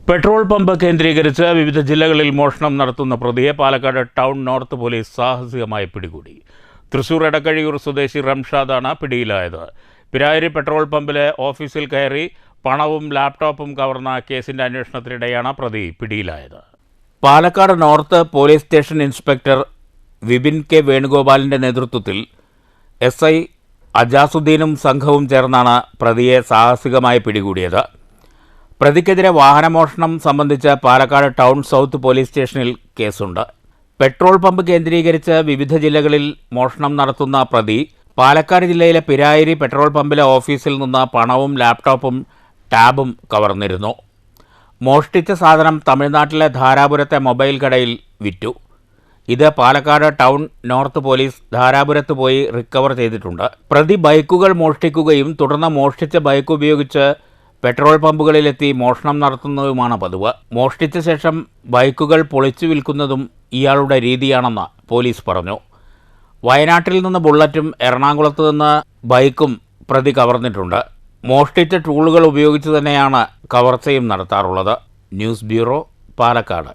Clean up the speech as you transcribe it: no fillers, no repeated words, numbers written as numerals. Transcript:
Petrol pump കേന്ദ്രീകരിച്ച് വിവിധ ജില്ലകളിൽ മോഷണം നടത്തുന്ന പ്രതിയെ പാലക്കാട് ടൗൺ നോർത്ത് പോലീസ് സാഹസികമായി പിടികൂടി. തൃശൂർ എടക്കഴിയൂർ സ്വദേശി റംഷാദാണ് പിടിയിലായത്. പിരായിരി പെട്രോൾ പമ്പിലെ ഓഫീസിൽ കയറി പണവും ലാപ്ടോപ്പും കവർന്ന കേസിന്റെ അന്വേഷണത്തിനിടെയാണ് പ്രതി പിടിയിലായത്. Palakkad north police station inspector Vipin K വേണുഗോപാലിന്റെ നേതൃത്വത്തിൽ SI അജാസുദ്ദീനും സംഘവും ചേർന്നാണ് പ്രതിയെ സാഹസികമായി പിടികൂടിയത്. പ്രതിക്കെതിരെ വാഹനമോഷണം സംബന്ധിച്ച് പാലക്കാട് ടൗൺ സൗത്ത് പോലീസ് സ്റ്റേഷനിൽ കേസുണ്ട്. പെട്രോൾ പമ്പ് കേന്ദ്രീകരിച്ച് വിവിധ ജില്ലകളിൽ മോഷണം നടത്തുന്ന പ്രതി പാലക്കാട് ജില്ലയിലെ പിരായിരി പെട്രോൾ പമ്പിലെ ഓഫീസിൽ നിന്ന് പണവും ലാപ്ടോപ്പും ടാബും കവർന്നിരുന്നു. മോഷ്ടിച്ച സാധനം തമിഴ്നാട്ടിലെ ധാരാപുരത്തെ മൊബൈൽ കടയിൽ വിറ്റു. ഇത് പാലക്കാട് ടൗൺ നോർത്ത് പോലീസ് ധാരാപുരത്ത് പോയി റിക്കവർ ചെയ്തിട്ടുണ്ട്. പ്രതി ബൈക്കുകൾ മോഷ്ടിക്കുകയും തുടർന്ന് മോഷ്ടിച്ച ബൈക്ക് ഉപയോഗിച്ച് പെട്രോൾ പമ്പുകളിലെത്തി മോഷണം നടത്തുന്നതുമാണ് പതിവ്. മോഷ്ടിച്ച ശേഷം ബൈക്കുകൾ പൊളിച്ചു വിൽക്കുന്നതും ഇയാളുടെ രീതിയാണെന്ന് പോലീസ് പറഞ്ഞു. വയനാട്ടിൽ നിന്ന് ബുള്ളറ്റും എറണാകുളത്ത് നിന്ന് ബൈക്കും പ്രതി കവർന്നിട്ടുണ്ട്. മോഷ്ടിച്ച ടൂളുകൾ ഉപയോഗിച്ച് തന്നെയാണ് കവർച്ചയും നടത്താറുള്ളത്. News bureau, Palakkad.